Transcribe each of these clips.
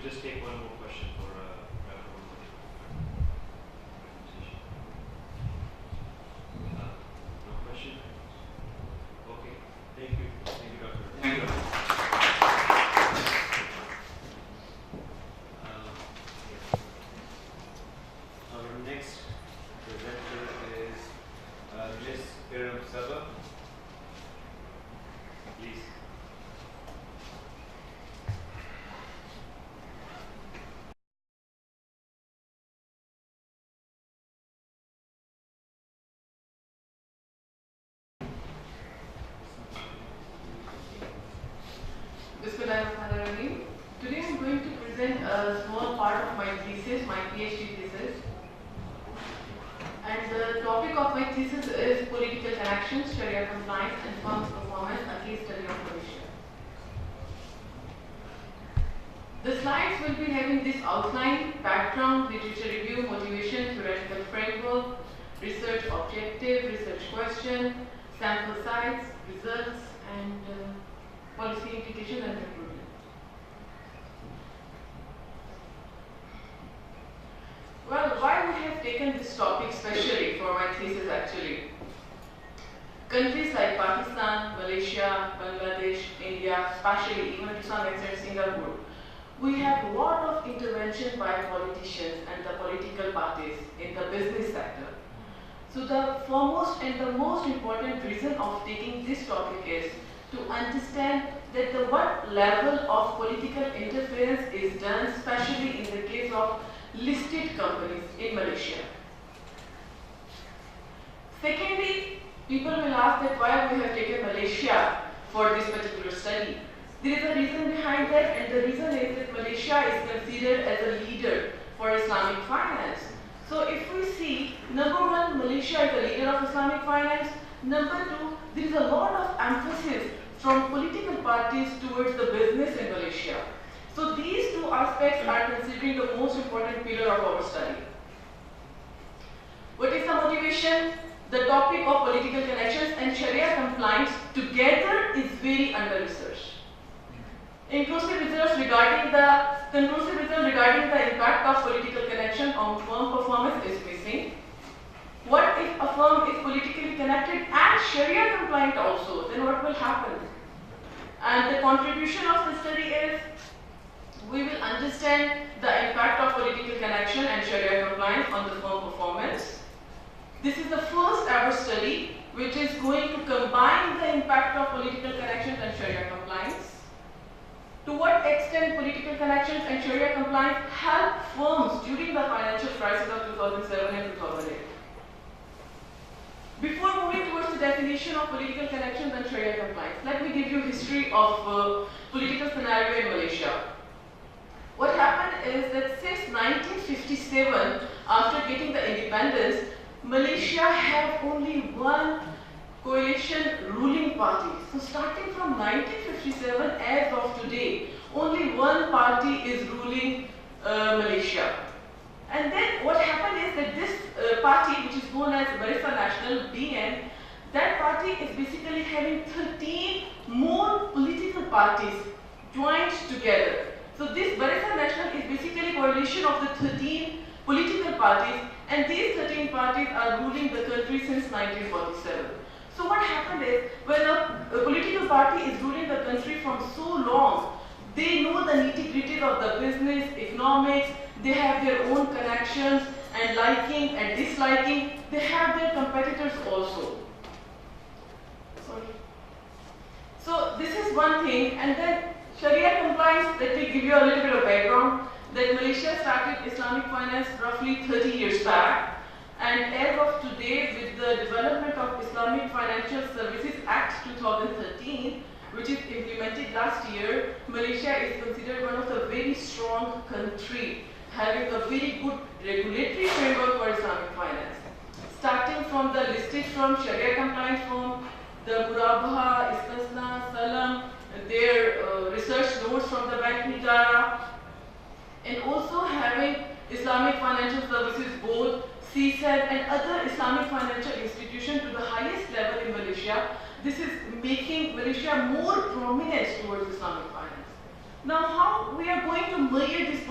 just take one more question for no question? Okay. Thank you. Thank you, Doctor. Thank you. Our next presenter is Ms. Karam Saba. Please. Bismillahirrahmanirrahim. Today I'm going to present a small part of my thesis, my PhD thesis. And the topic of my thesis is political connections, Sharia compliance and firms performance, a case study of Malaysia. The slides will be having this outline, background, literature review, motivation, theoretical framework, research objective, research question, sample sites, results, and policy implication and conclusion. Well, why we have taken this topic specially for my thesis actually? Countries like Pakistan, Malaysia, Bangladesh, India, especially even to some extent Singapore, we have a lot of intervention by politicians and the political parties in the business sector. So the foremost and the most important reason of taking this topic is to understand that what level of political interference is done, especially in the case of listed companies in Malaysia. Secondly, people will ask that why we have taken Malaysia for this particular study. There is a reason behind that, and the reason is that Malaysia is considered as a leader for Islamic finance. So if we see, number one, Malaysia is a leader of Islamic finance. Number two, there is a lot of emphasis from political parties towards the business in Malaysia. So these two aspects are considering the most important pillar of our study. What is the motivation? The topic of political connections and Sharia compliance together is very under-researched. Conclusive results regarding the impact of political connection on firm performance is missing. What if a firm is politically connected and Sharia compliant also? Then what will happen? And the contribution of the study is, we will understand the impact of political connection and Sharia compliance on the firm performance. This is the first ever study which is going to combine the impact of political connections and Sharia compliance. To what extent political connections and Sharia compliance help firms during the financial crisis of 2007 and 2008. Before moving towards the definition of political connections and Sharia compliance, let me give you a history of political scenario in Malaysia. What happened is that since 1957, after getting the independence, Malaysia had only one coalition ruling party. So starting from 1957 as of today, only one party is ruling Malaysia. And then what happened is that this party, which is known as Barisan Nasional, BN, that party is basically having 13 more political parties joined together. So this Barisan Nasional is basically a coalition of the 13 political parties, and these 13 parties are ruling the country since 1947. So what happened is, when a political party is ruling the country from so long, they know the nitty-gritty of the business, economics, they have their own connections and liking and disliking, they have their competitors also. Sorry. So this is one thing, and then Sharia compliance, let me give you a little bit of background, that Malaysia started Islamic finance roughly 30 years back. And as of today, with the development of Islamic Financial Services Act 2013, which is implemented last year, Malaysia is considered one of the very strong country, having a very good regulatory framework for Islamic finance. Starting from the listed firm, Sharia compliant firm, the Murabaha, Istisna, Salam, their research notes from the Bank Nidara, and also having Islamic Financial Services Board, CSEB, and other Islamic financial institutions to the highest level in Malaysia. This is making Malaysia more prominent towards Islamic finance. Now, how we are going to measure this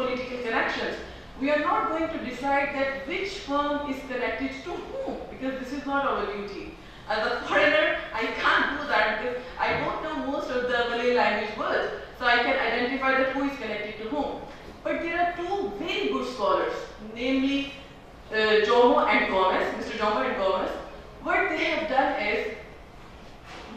we are not going to decide that which firm is connected to whom, because this is not our duty. As a foreigner, I can't do that because I don't know most of the Malay language words, so I can identify that who is connected to whom. But there are two very good scholars, namely Jomo and Gomez, Mr. Jomo and Gomez. What they have done is,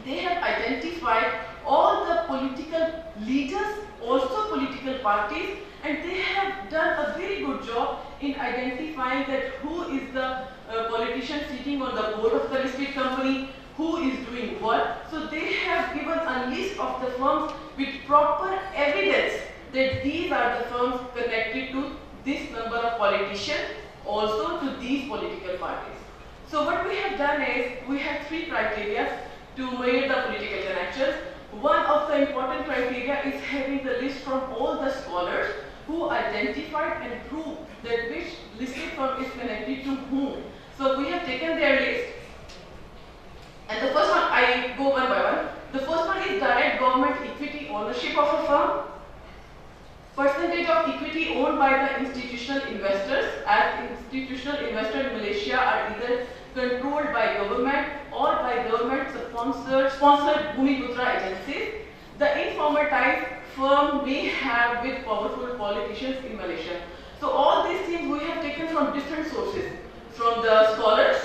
they have identified all the political leaders, also political parties, and they have done a very good job in identifying that who is the politician sitting on the board of the listed company, who is doing what. So they have given a list of the firms with proper evidence that these are the firms connected to this number of politicians, also to these political parties. So what we have done is, we have three criteria to measure the political connections. One of the important criteria is having the list from all the scholars who identified and proved that which listed firm is connected to whom. So we have taken their list. And the first one, I go one by one. The first one is direct government equity ownership of a firm. Percentage of equity owned by the institutional investors, as institutional investors in Malaysia are either controlled by government or by government-sponsored Bumiputra agencies. The informal ties firm may have with powerful politicians in Malaysia. So all these things we have taken from different sources, from the scholars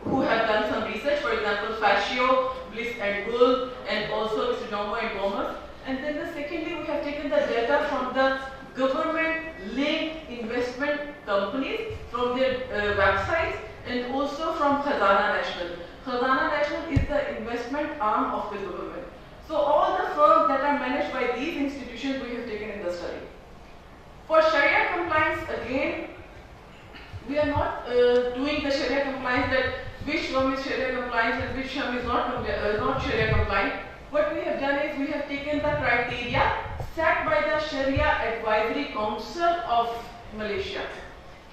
who have done some research, for example, Fascio, Bliss and Gould, and also Mr. Jomo and Gomez. And then secondly, we have taken the data from the government-linked investment companies, from their websites, and also from Khazanah National. Khazanah National is the investment arm of the government. So all the firms that are managed by these institutions we have taken in the study. For Sharia compliance, again, we are not doing the Sharia compliance that which firm is Sharia compliant and which firm is not Sharia compliant. What we have done is we have taken the criteria set by the Sharia Advisory Council of Malaysia.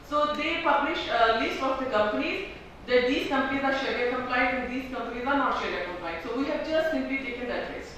So they publish a list of the companies that these companies are Sharia compliant and these companies are not Sharia compliant. So we have just simply taken that list.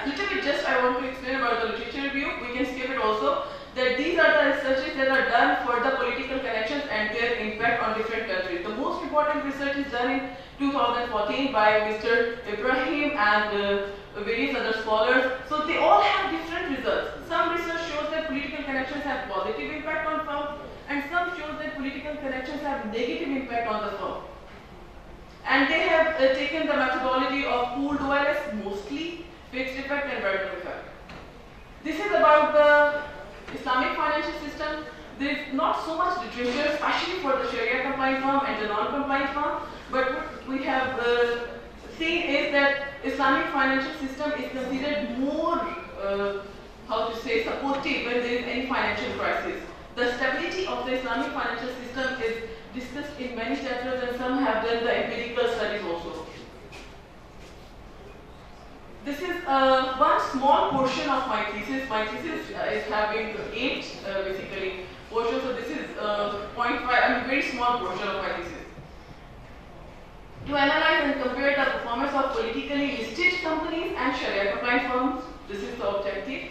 Little bit just I want to explain about the literature review. We can skip it also. That these are the researches that are done for the political connections and their impact on different countries. The most important research is done in 2014 by Mr. Ibrahim and various other scholars. So they all have different results. Some research shows that political connections have positive impact on firms, and some shows that political connections have negative impact on the firm. And they have taken the methodology of pooled OLS, mostly fixed effect and random effect. This is about the Islamic financial system. There is not so much literature, especially for the Sharia compliant firm and the non-compliant firm, but what we have seen is that Islamic financial system is considered more, supportive when there is any financial crisis. The stability of the Islamic financial system is discussed in many chapters, and some have done the empirical studies also. This is one small portion of my thesis. My thesis is having 8 basically portions, so this is 0.5, very small portion of my thesis. To analyze and compare the performance of politically listed companies and Sharia compliant firms, this is the objective.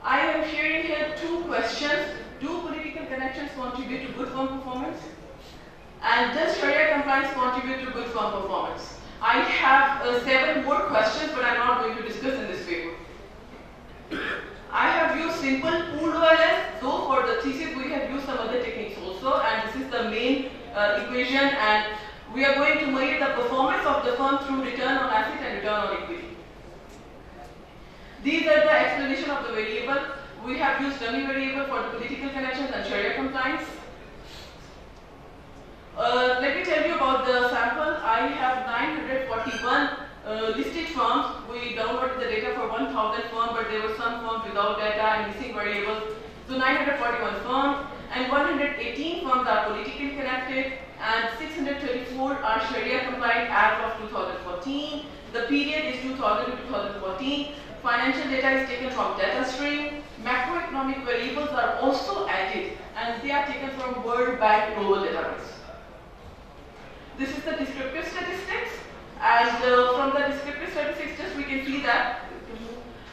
I am sharing here 2 questions. Do political connections contribute to good firm performance? And does Sharia compliance contribute to good firm performance? I have 7 more questions, but I'm not going to discuss in this paper. I have used simple pooled OLS, though for the thesis we have used some other techniques also, and this is the main equation, and we are going to measure the performance of the firm through return on asset and return on equity. These are the explanation of the variable. We have used dummy variable for the political connections and Sharia compliance. Let me tell you about the sample. I have 941 listed firms. We downloaded the data for 1,000 firms, but there were some firms without data and missing variables. So 941 firms, and 118 firms are politically connected, and 634 are Sharia compliant as of 2014. The period is 2000 to 2014. Financial data is taken from data stream. Macroeconomic variables are also added, and they are taken from World Bank Global Database. This is the descriptive statistic. And from the descriptive statistics, just we can see that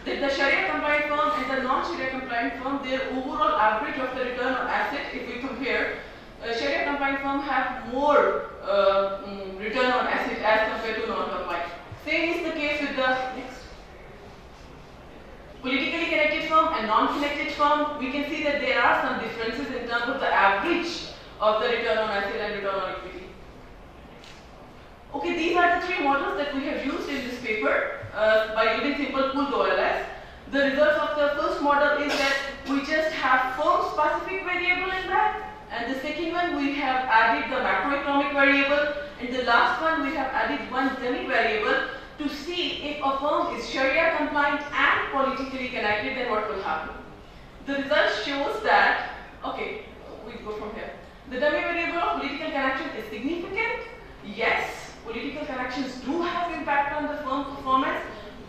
the Sharia compliant firm and the non-Sharia compliant firm, their overall average of the return on asset, if we compare, Sharia compliant firm have more return on asset as compared to non-compliant. Same is the case with the next politically connected firm and non-connected firm. We can see that there are some differences in terms of the average of the return on asset and return on equity. Okay, these are the three models that we have used in this paper by using simple pooled OLS. The results of the first model is that we just have firm-specific variable in that, and the second one we have added the macroeconomic variable, and the last one we have added one dummy variable to see if a firm is Sharia compliant and politically connected, then what will happen. The result shows that, okay, we go from here. The dummy variable of political connection is significant. Yes, political connections do have impact on the firm performance,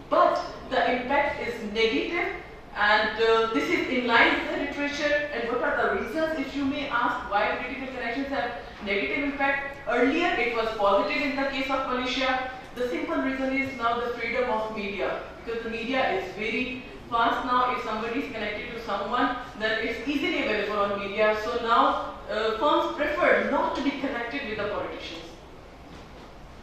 but the impact is negative, and this is in line with the literature. And what are the reasons, if you may ask, why political connections have negative impact? Earlier it was positive in the case of Malaysia. The simple reason is now the freedom of media, because the media is very fast now. If somebody is connected to someone, then it's easily available on media. So now firms prefer not to be connected with the politicians.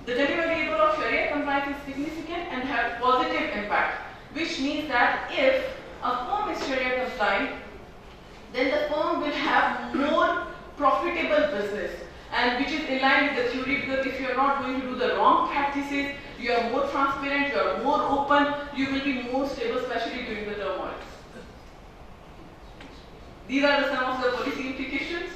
The dummy variable of Sharia compliance is significant and has positive impact, which means that if a firm is Sharia compliant, then the firm will have more profitable business, and which is in line with the theory, because if you are not going to do the wrong practices, you are more transparent, you are more open, you will be more stable, especially during the turmoils. These are some of the policy implications.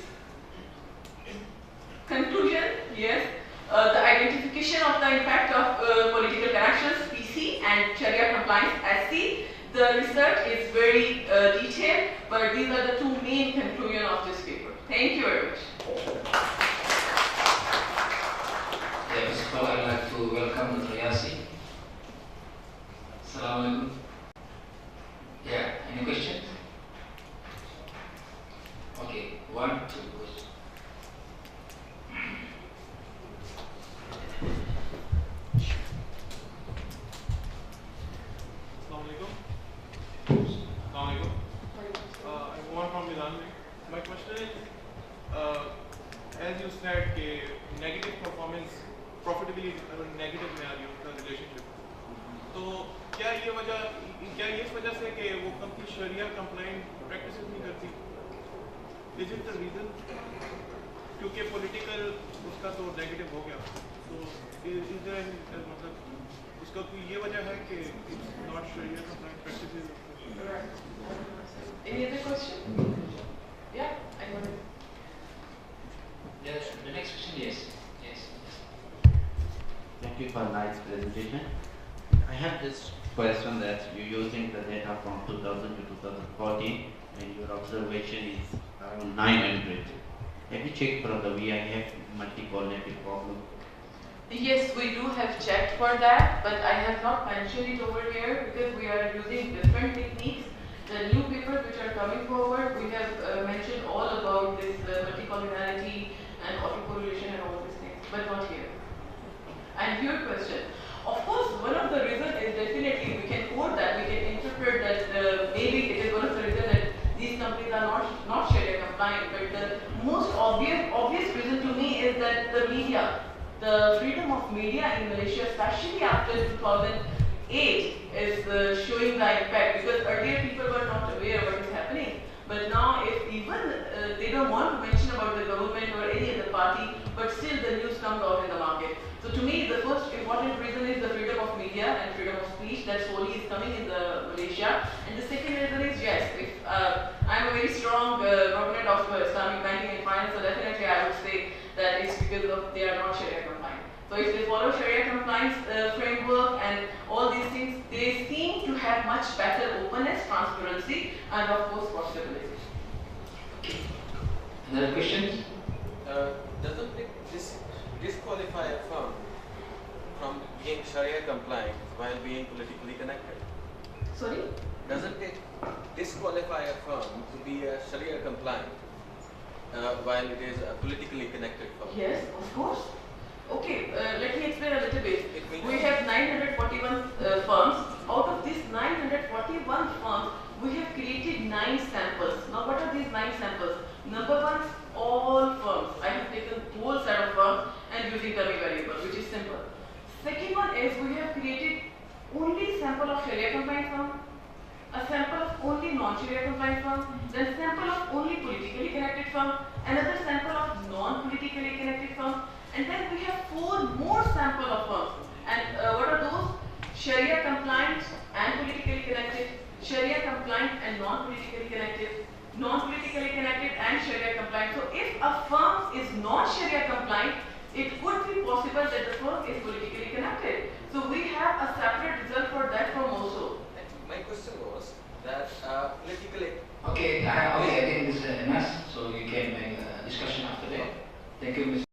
Conclusion, yes. The identification of the impact of political connections, PC, and Sharia compliance, SC. The research is very detailed, but these are the two main conclusions of this paper. Thank you very much. Yeah, first of all, I'd like to welcome Dr. Yasi. Assalamualaikum. Yeah, any questions? Okay, 1, 2 questions. I'm Mohan from Milan. My question is, as you said, negative performance, profitability negative में आ रही है उनका relationship. तो क्या ये इस वजह से कि वो कंपनी शरिया compliant practices नहीं करती? Is it the reason? क्योंकि political उसका तो negative हो गया. So is there any मतलब उसका कोई ये वजह है कि it's not Sharia compliant practices? Any other question? Yeah, I want to. Yes, the next question, yes. Thank you for a nice presentation. I have this question that you're using the data from 2000 to 2014 and your observation is around 900. Have you checked for the VIF multi-coordinated problem? Yes, we do have checked for that, but I have not mentioned it over here because we are using different techniques. The new papers which are coming forward, we have mentioned all about this multicollinearity and autocorrelation and all these things, but not here. And your question, of course, one of the reasons is definitely we can quote that, we can interpret that maybe it is one of the reasons that these companies are not Sharia compliant, but the most obvious reason to me is that the media, the freedom of media in Malaysia, especially after 2008, is showing the impact, because earlier people were not aware of what is happening. But now if even they don't want to mention about the government or any other party, but still the news comes out in the market. So to me, the first important reason is the freedom of media and freedom of speech that slowly is coming in the Malaysia. And the second reason is, yes, if I'm a very strong proponent of Islamic banking and finance, so definitely I would say that it's because of they are not Sharia compliant. So if they follow Sharia compliance framework and all these things, they seem to have much better openness, transparency, and of course profitability. Another question? Doesn't it disqualify a firm from being Sharia compliant while being politically connected? Sorry? Doesn't it disqualify a firm to be a Sharia compliant while it is a politically connected firm? Yes, of course. Okay, let me explain a little bit. It means We using dummy variable, which is simple. Second one is we have created only sample of Sharia compliant firm, a sample of only non-Sharia compliant firm, then sample of only politically connected firm, another sample of non-politically connected firm, and then we have 4 more sample of firms. And what are those? Sharia compliant and politically connected, Sharia compliant and non-politically connected, non-politically connected and Sharia compliant. So if a firm is not Sharia compliant, it could be possible that the firm is politically connected. So we have a separate result for that firm also. My question was that politically. Okay, I think this is enough, so you can make a discussion after that. Thank you, Mr.